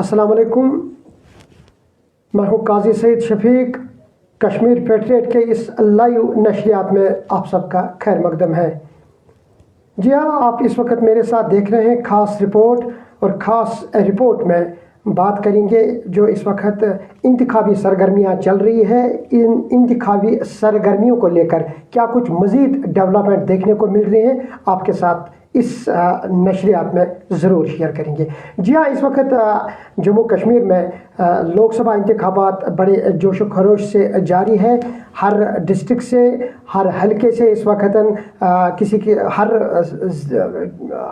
अस्सलाम वालेकुम। मैं हूँ काजी सईद शफीक। कश्मीर पेट्रियट के इस लाइव नशरियात में आप सबका खैर मकदम है। जी हाँ, आप इस वक्त मेरे साथ देख रहे हैं ख़ास रिपोर्ट, और ख़ास रिपोर्ट में बात करेंगे जो इस वक्त इंतखाबी सरगर्मियाँ चल रही है। इन इंतखाबी सरगर्मियों को लेकर क्या कुछ मज़ीद डेवलपमेंट देखने को मिल रहे हैं, आपके साथ इस नशरियात में ज़रूर शेयर करेंगे। जी हाँ, इस वक्त जम्मू कश्मीर में लोकसभा इंतखाबात बड़े जोश व खरोश से जारी है। हर डिस्ट्रिक्ट से, हर हलके से इस वक्त किसी की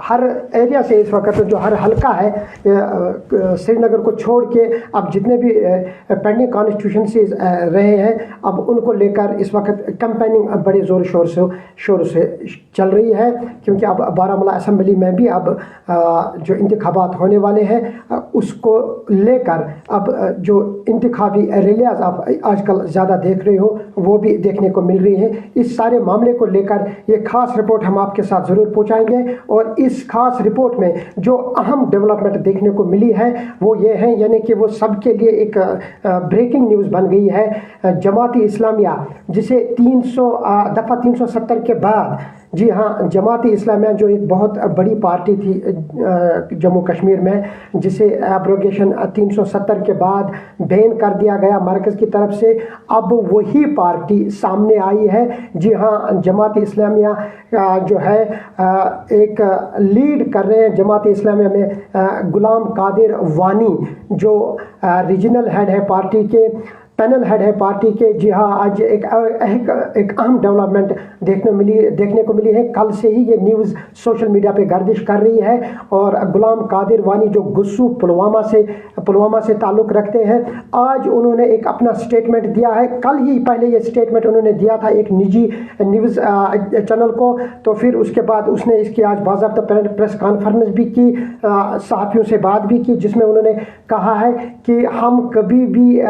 हर एरिया से इस वक्त जो हर हलका है श्रीनगर को छोड़ के अब जितने भी पेंडिंग कॉन्स्टिट्यूशंसीज रहे हैं, अब उनको लेकर इस वक्त कैंपेनिंग बड़े ज़ोर शोर से चल रही है। क्योंकि अब बारामूला असेंबली में भी अब जो इंतखाबात होने वाले हैं उसको लेकर अब जो इंतखाबी रैलियाँ आप आजकल ज़्यादा देख रहे हो वो भी देखने को मिल रही है। इस सारे मामले को लेकर ये ख़ास रिपोर्ट हम आपके साथ ज़रूर पहुंचाएंगे। और इस ख़ास रिपोर्ट में जो अहम डेवलपमेंट देखने को मिली है वो ये है, यानी कि वो सबके लिए एक ब्रेकिंग न्यूज़ बन गई है। जमाती इस्लामिया जिसे 370 के बाद, जी हाँ, जमाती इस्लामिया जो एक बहुत बड़ी पार्टी थी जम्मू कश्मीर में, जिसे एब्रोगेशन 370 के बाद बैन कर दिया गया मरकज़ की तरफ से, अब वही पार्टी सामने आई है। जी हाँ, जमाती इस्लामिया जो है एक लीड कर रहे हैं जमाती इस्लामिया में गुलाम कादिर वानी, जो रीजनल हेड है पार्टी के, पैनल हेड है पार्टी के। जी हाँ, आज एक अहम डेवलपमेंट देखने को मिली है। कल से ही ये न्यूज़ सोशल मीडिया पे गर्दिश कर रही है। और गुलाम कादिर वानी जो गुस्सू पुलवामा से ताल्लुक़ रखते हैं, आज उन्होंने एक अपना स्टेटमेंट दिया है। कल ही पहले ये स्टेटमेंट उन्होंने दिया था एक निजी न्यूज़ चैनल को, तो फिर उसके बाद उसने इसकी आज बाज़ाब्ता प्रेस कॉन्फ्रेंस भी की, सहाफ़ियों से बात भी की, जिसमें उन्होंने कहा है कि हम कभी भी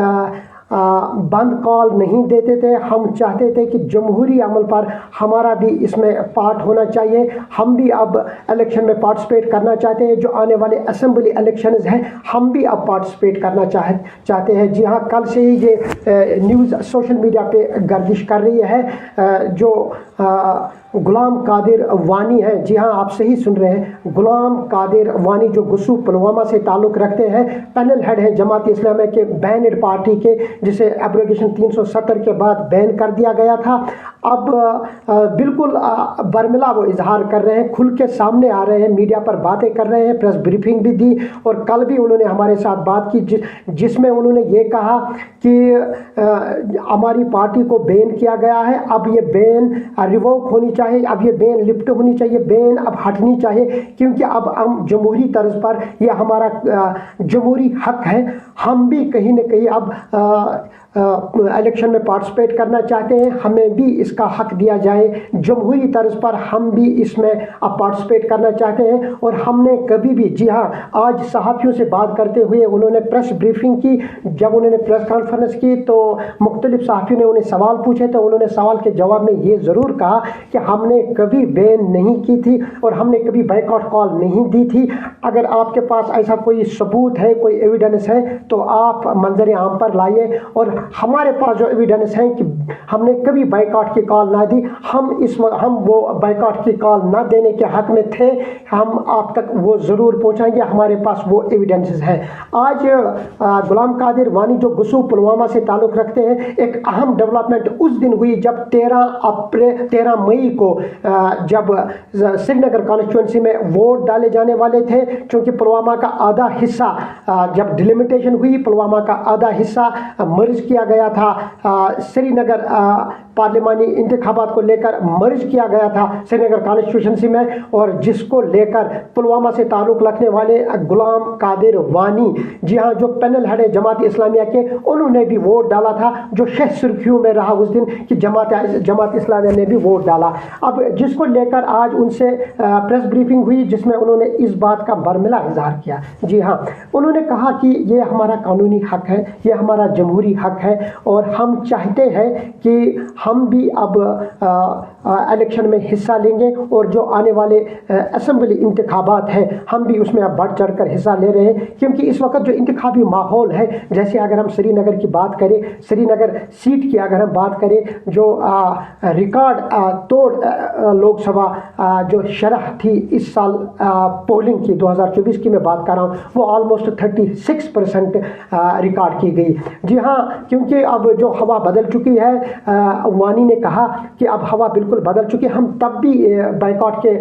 बंद कॉल नहीं देते थे। हम चाहते थे कि जमहूरी अमल पर हमारा भी इसमें पार्ट होना चाहिए। हम भी अब इलेक्शन में पार्टिसिपेट करना चाहते हैं। जो आने वाले असेंबली इलेक्शंस हैं, हम भी अब पार्टिसिपेट करना चाहते हैं। जी हाँ, कल से ही ये न्यूज़ सोशल मीडिया पे गर्दिश कर रही है। जो गुलाम कादिर वानी है, जी हाँ, आप सही सुन रहे हैं, गुलाम कादिर वानी जो गुस्सू पुलवामा से ताल्लुक़ रखते हैं, पैनल हेड है जमात इस्लामिया के बैनड पार्टी के, जिसे एब्रोगेशन 370 के बाद बैन कर दिया गया था। अब बिल्कुल बर्मिला वो इजहार कर रहे हैं, खुल के सामने आ रहे हैं, मीडिया पर बातें कर रहे हैं, प्रेस ब्रीफिंग भी दी। और कल भी उन्होंने हमारे साथ बात की जिसमें उन्होंने ये कहा कि हमारी पार्टी को बैन किया गया है, अब ये बैन रिवोक होनी चाहिए, अब ये बैन लिफ्ट होनी चाहिए, बैन अब हटनी चाहिए, क्योंकि अब हम जमहूरी तर्ज पर यह हमारा जमहूरी हक है। हम भी कहीं न कहीं अब इलेक्शन में पार्टिसिपेट करना चाहते हैं, हमें भी इसका हक दिया जाए। जमहूरी तर्ज पर हम भी इसमें अब पार्टिसिपेट करना चाहते हैं। और हमने कभी भी, जी हाँ, आज सहाफ़ियों से बात करते हुए उन्होंने प्रेस ब्रीफिंग की, जब उन्होंने प्रेस कॉन्फ्रेंस की तो मुख्तलिफ सहाफ़ियों ने उन्हें सवाल पूछे, तो उन्होंने सवाल के जवाब में ये ज़रूर कहा कि हमने कभी बैन नहीं की थी और हमने कभी बाइकआउट कॉल नहीं दी थी। अगर आपके पास ऐसा कोई सबूत है, कोई एविडेंस है, तो आप मंजर आम पर लाइए। और हमारे पास जो एविडेंस है कि हमने कभी बाइकआउट की कॉल ना दी, हम वो बाइकआउट की कॉल ना देने के हक में थे, हम आप तक वो ज़रूर पहुंचाएंगे, हमारे पास वो एविडेंसेस हैं। आज गुलाम कादिर वानी जो गुस्सू पुलवामा से ताल्लुक़ रखते हैं, एक अहम डेवलपमेंट उस दिन हुई जब 13 मई को जब श्रीनगर कॉन्स्टिट्यूंसी में वोट डाले जाने वाले थे, क्योंकि पुलवामा का आधा हिस्सा जब डिलिमिटेशन हुई, पुलवामा का आधा हिस्सा मर्ज किया गया था श्रीनगर पार्लिमानी इंतखाबात को लेकर मर्ज किया गया था श्रीनगर कॉन्स्टिट्यूंसी में, और जिसको लेकर पुलवामा से ताल्लुक़ रखने वाले गुलाम कादिर वानी, जी हाँ, जो पैनल हेड है जमात इस्लामिया के, उन्होंने भी वोट डाला था, जो शह सुर्खियों में रहा उस दिन कि जमात इस्लामिया ने भी वोट डाला। अब जिसको लेकर आज उनसे प्रेस ब्रीफिंग हुई, जिसमें उन्होंने इस बात का बर्मिला इजहार किया। जी हाँ, उन्होंने कहा कि ये हमारा कानूनी हक है, ये हमारा जमहूरी हक है, और हम चाहते हैं कि हम भी अब الیکشن میں حصہ لیں گے اور جو آنے والے اسمبلی انتخابات ہیں ہم بھی اس میں اب بڑھ چڑھ کر حصہ لے رہے ہیں، کیونکہ اس وقت جو انتخابی ماحول ہے، جیسے اگر ہم سری نگر کی بات کریں، سری نگر سیٹ کی اگر ہم بات کریں، جو ریکارڈ توڑ لوک سبھا جو شرح تھی اس سال پولنگ کی 2024 کی میں بات کر رہا ہوں، وہ آلموسٹ 36% ریکارڈ کی گئی۔ جی ہاں، کیونکہ اب جو ہوا بدل چکی ہے، وانی نے کہا کہ اب ہوا بالکل بدل چکی ہے، ہم تب بھی بائیکاٹ کے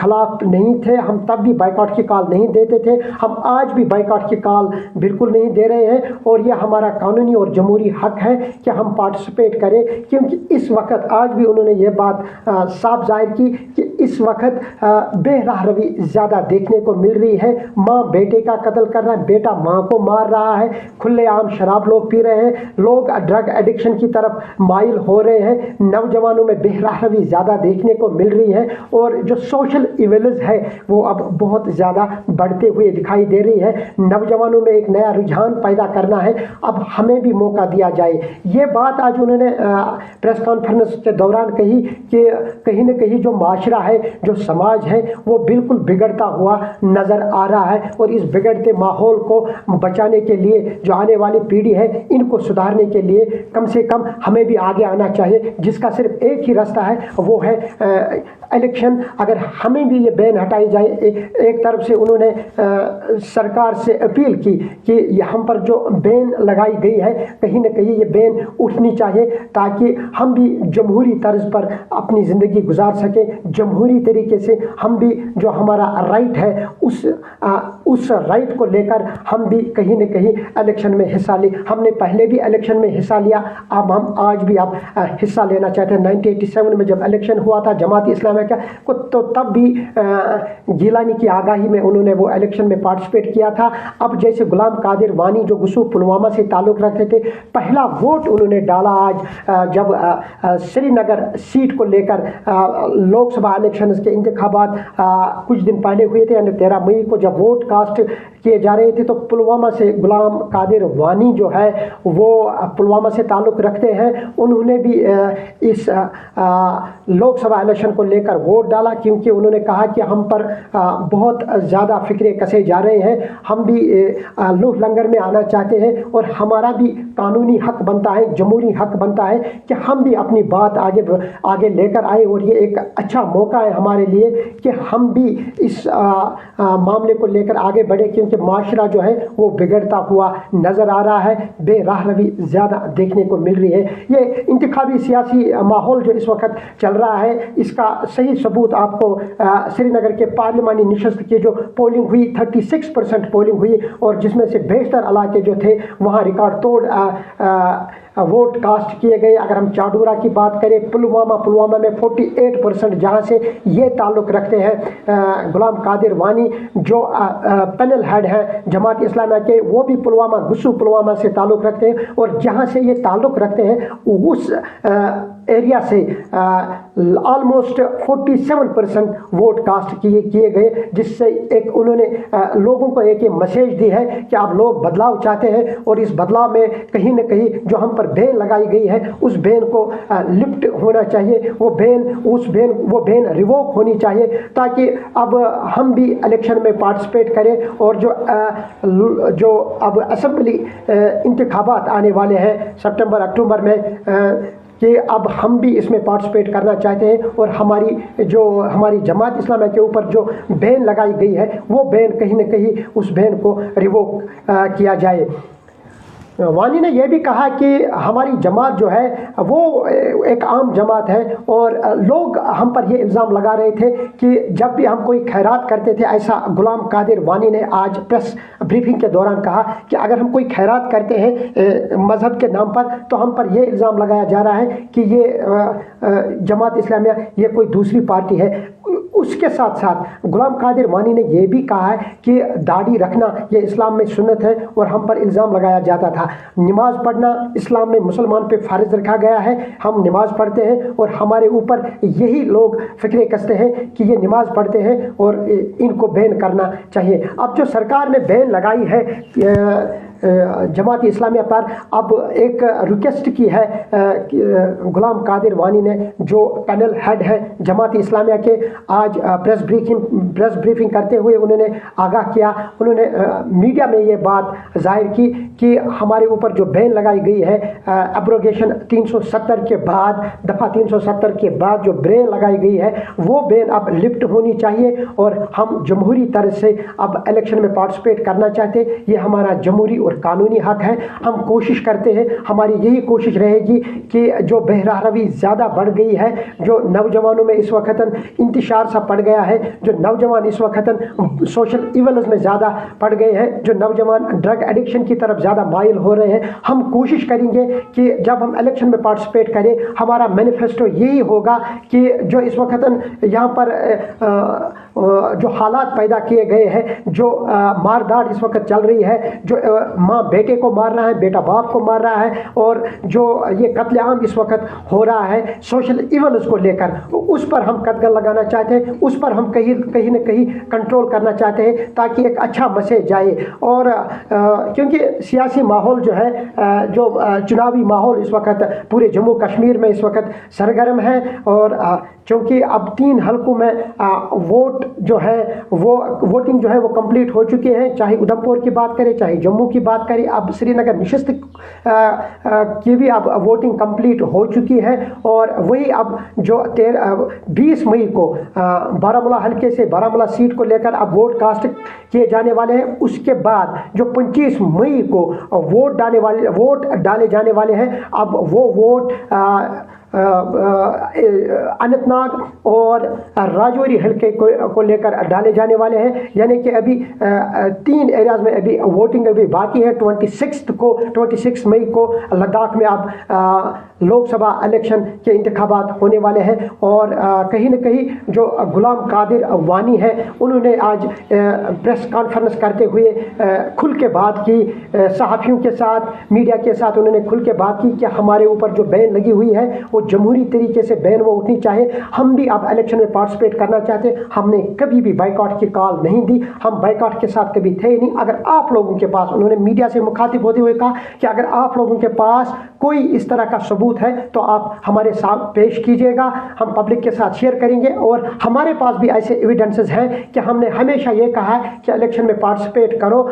خلاف نہیں تھے، ہم تب بھی بائیکاٹ کی کال نہیں دیتے تھے، ہم آج بھی بائیکاٹ کی کال بالکل نہیں دے رہے ہیں، اور یہ ہمارا قانونی اور جمہوری حق ہے کہ ہم پارٹیسپیٹ کریں، کیونکہ اس وقت آج بھی انہوں نے یہ بات صاف ظاہر کی کہ اس وقت بے راہ روی زیادہ دیکھنے کو مل رہی ہے، ماں بیٹے کا قتل کر رہا ہے، بیٹا ماں کو مار رہا ہے، کھلے عام شراب لوگ پی رہے ہیں، لوگ ڈرگ ایڈکشن کی طرف مائل ہو رہے ہیں، نوجوانوں میں بے راہ روی زیادہ دیکھنے کو مل رہی ہے، اور جو سوشل ایونلز ہے وہ اب بہت زیادہ بڑھتے ہوئے دکھائی دے رہی ہے۔ نوجوانوں میں ایک نیا رجحان پیدا کرنا ہے، اب ہمیں بھی موقع دیا جائے۔ یہ بات آج انہوں نے پریس کانفرنس کے دوران کہی کہ کہیں نہ کہیں جو معاشرہ ہے، جو سماج ہے، وہ بالکل بگڑتا ہوا نظر آ رہا ہے، اور اس بگڑتے ماحول کو بچانے کے لیے جو آنے والی پیڑھی ہے ان کو سدھارنے کے لیے کم سے کم ہمیں بھی آگے آنا چاہیے، جس کا صرف ایک ہی راستہ ہے، وہ ہے الیکشن۔ اگر ہمیں بھی یہ بین ہٹائی جائے، ایک طرف سے انہوں نے سرکار سے اپیل کی کہ یہ ہم پر جو بین لگائی گئی ہے کہیں نہ کہیں یہ بین اٹھنی چاہیے، تاکہ ہم بھی جمہوری طرز پر اپنی زندگی گزار سکیں، جمہوری طریقے سے ہم بھی جو ہمارا رائٹ ہے اس رائٹ کو لے کر ہم بھی کہیں نہ کہیں الیکشن میں حصہ لیں۔ ہم نے پہلے بھی الیکشن میں حصہ لیا، اب ہم آج بھی حصہ لینا چاہتے ہیں۔ 1987 میں جب الیکشن ہوا تھا جماعت اسلامیہ کا، تو تب بھی گیلانی کی آگاہی میں انہوں نے وہ الیکشن میں پارٹیسپیٹ کیا تھا۔ اب جیسے غلام قادر وانی جو گسو پلوامہ سے تعلق رکھتے تھے، پہلا ووٹ انہوں نے ڈالا آج جب سری نگر سیٹ کو لے کر لوک سبھا الیکشنز کے انتخابات کچھ دن پہلے ہوئے تھے، یعنی 13 مئی کو جب ووٹ کاسٹ کیے جا رہے تھے، تو پلوامہ سے غلام قادر وانی جو ہے وہ پلوامہ سے تعلق رکھتے ہیں، انہوں نے بھی اس لوک سبھا الیکشن کو لے کر ووٹ ڈالا، کیونکہ انہوں نے کہا کہ ہم پر بہت زیادہ فکرے کسے جا رہے ہیں، ہم بھی لوہ لنگر میں آنا چاہتے ہیں، اور ہمارا بھی قانونی حق بنتا ہے، جمہوری حق بنتا ہے کہ ہم بھی اپنی بات آگے لے کر آئے، اور یہ ایک اچھا موقع ہے ہمارے لیے کہ ہم بھی اس معاملے کو لے کر آگے بڑھے، کیونکہ معاشرہ جو ہے وہ بگڑتا ہوا نظر آ رہا ہے، بے راہ روی زیادہ دیکھنے کو مل رہی ہے۔ یہ انتخابی سیاسی ماحول جو اس وقت چل رہا ہے، اس کا صحیح ثبوت آپ کو سری نگر کے پارلیمانی نشست کی جو پولنگ ہوئی، 36% پولنگ ہوئی، اور جس میں سے بیشتر علاقے جو تھے وہاں ریکارڈ توڑ ووٹ کاسٹ کیے گئے۔ اگر ہم چاڈورہ کی بات کریں، پلوامہ میں 48%، جہاں سے یہ تعلق رکھتے ہیں غلام قادر وانی جو پینل ہیڈ ہیں جماعت اسلامیہ کے، وہ بھی گسو پلوامہ سے تعلق رکھتے ہیں، اور جہاں سے یہ تعلق رکھتے ہیں اس ایریا سے آلموسٹ 47% ووٹ کاسٹ کیے گئے، جس سے ایک انہوں نے لوگوں کو ایک میسیج دی ہے کہ آپ لوگ بدلاؤ چاہتے ہیں، اور اس بدلاؤ میں کہیں نہ کہیں جو ہم پر بین لگائی گئی ہے اس بین کو لفٹ ہونا چاہیے، وہ بین ریووک ہونی چاہیے، تاکہ اب ہم بھی الیکشن میں پارٹیسپیٹ کریں، اور جو اب اسمبلی انتخابات آنے والے ہیں سپٹمبر اکتوبر میں، کہ اب ہم بھی اس میں پارٹیسپیٹ کرنا چاہتے ہیں، اور ہماری جماعت اسلامیہ کے اوپر جو بین لگائی گئی ہے وہ بین کہیں نہ کہیں اس بین کو ریووک کیا جائے۔ وانی نے یہ بھی کہا کہ ہماری جماعت جو ہے وہ ایک عام جماعت ہے، اور لوگ ہم پر یہ الزام لگا رہے تھے کہ جب بھی ہم کوئی خیرات کرتے تھے، ایسا غلام قادر وانی نے آج پریس بریفنگ کے دوران کہا کہ اگر ہم کوئی خیرات کرتے ہیں مذہب کے نام پر، تو ہم پر یہ الزام لگایا جا رہا ہے کہ یہ جماعت اسلامیہ یہ کوئی دوسری پارٹی ہے۔ اس کے ساتھ ساتھ غلام قادر وانی نے یہ بھی کہا ہے کہ داڑھی رکھنا یہ اسلام میں سنت ہے، اور ہم پر الزام لگایا جاتا تھا نماز پڑھنا اسلام میں مسلمان پہ فرض رکھا گیا ہے، ہم نماز پڑھتے ہیں، اور ہمارے اوپر یہی لوگ فکرے کستے ہیں کہ یہ نماز پڑھتے ہیں اور ان کو بین کرنا چاہیے۔ اب جو سرکار نے بین لگائی ہے जमात इस्लामिया पर अब एक रिक्वेस्ट की है गुलाम कादिर वानी ने, जो पैनल हेड है जमात इस्लामिया के। आज प्रेस ब्रीफिंग करते हुए उन्होंने आगाह किया, उन्होंने मीडिया में ये बात जाहिर की कि हमारे ऊपर जो बैन लगाई गई है एब्रोगेशन 370 के बाद, दफ़ा 370 के बाद जो बैन लगाई गई है वो बैन अब लिफ्ट होनी चाहिए और हम जमहूरी तरह से अब इलेक्शन में पार्टिसिपेट करना चाहते हैं। ये हमारा जमहूरी और कानूनी हक है। हम कोशिश करते हैं, हमारी यही कोशिश रहेगी कि जो बहरावी ज़्यादा बढ़ गई है, जो नौजवानों में इस वक्त इंतशार सा पड़ गया है, जो नौजवान इस वक्त सोशल इवल्स में ज़्यादा पड़ गए हैं, जो नौजवान ड्रग एडिक्शन की तरफ ज़्यादा माइल हो रहे हैं, हम कोशिश करेंगे कि जब हम इलेक्शन में पार्टिसिपेट करें, हमारा मैनिफेस्टो यही होगा कि जो इस वक्त यहाँ पर जो हालात पैदा किए गए हैं, जो मारदाड़ इस वक्त चल रही है, जो माँ बेटे को मार रहा है, बेटा बाप को मार रहा है, और जो ये कत्लेआम इस वक्त हो रहा है सोशल इवल्स को लेकर, उस पर हम कदम लगाना चाहते हैं, उस पर हम कहीं न कहीं कंट्रोल करना चाहते हैं ताकि एक अच्छा मैसेज जाए। और क्योंकि सियासी माहौल जो है, जो चुनावी माहौल इस वक्त पूरे जम्मू कश्मीर में इस वक्त सरगर्म है, और चूँकि अब 3 हलकों में वोट जो है वो वोटिंग जो है वो कंप्लीट हो चुके हैं, चाहे उधमपुर की बात करें, चाहे जम्मू की बात करें, अब श्रीनगर नशिस्त की भी अब वोटिंग कंप्लीट हो चुकी है। और वही अब जो 20 मई को बारामूला हल्के से बारामूला सीट को लेकर अब वोट कास्ट किए जाने वाले हैं। उसके बाद जो 25 मई को वोट डाले जाने वाले हैं, अब वो वोट अनंतनाग और राजौरी हल्के को लेकर डाले जाने वाले हैं। यानी कि अभी 3 एरियाज में अभी वोटिंग अभी बाकी है। 26 मई को लद्दाख में अब लोकसभा इलेक्शन के इंतखाबात होने वाले हैं। और कहीं न कहीं जो गुलाम कादिर वानी है, उन्होंने आज प्रेस कॉन्फ्रेंस करते हुए खुल के बात की, सहाफ़ियों के साथ, मीडिया के साथ उन्होंने खुल के बात की कि हमारे ऊपर जो बैन लगी हुई है वो जमहूरी तरीके से बैन वो उठनी चाहिए। हम भी अब इलेक्शन में पार्टिसिपेट करना चाहते हैं। हमने कभी भी बाइकआउट की कॉल नहीं दी, हम बाइकआउट के साथ कभी थे ही नहीं। अगर आप लोगों के पास, उन्होंने मीडिया से मुखातिब होते हुए कहा कि अगर आप लोगों के पास कोई इस तरह का सबूत है तो आप हमारे साथ पेश कीजिएगा, हम पब्लिक के साथ शेयर करेंगे। और हमारे पास भी ऐसे एविडेंसेस हैं कि हमने हमेशा ये कहा है कि इलेक्शन में पार्टिसिपेट करो,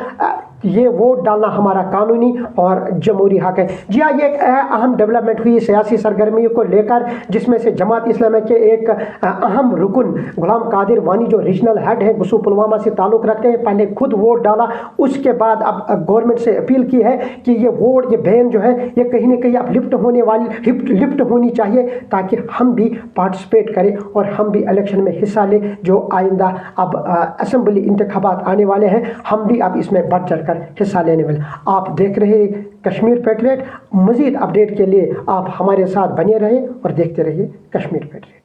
ये वोट डालना हमारा कानूनी और जमहूरी हक है। जी हाँ, ये एक अहम डेवलपमेंट हुई सियासी सरगर्मियों को लेकर, जिसमें से जमात इस्लामिया के एक अहम रुकन गुलाम कादिर वानी जो रीजनल हेड है, गुसू पुलवामा से ताल्लुक़ रखते हैं, पहले खुद वोट डाला, उसके बाद अब गवर्नमेंट से अपील की है कि ये वोट, ये बैन जो है ये कहीं ना कहीं अब लिफ्ट होनी चाहिए ताकि हम भी पार्टिसिपेट करें और हम भी इलेक्शन में हिस्सा लें। जो आइंदा अब असेंबली इंतखाबात आने वाले हैं, हम भी अब इसमें बढ़ चढ़ हिस्सा लेने वाले। आप देख रहे कश्मीर पैट्रियट। मजीद अपडेट के लिए आप हमारे साथ बने रहे और देखते रहिए कश्मीर पैट्रियट।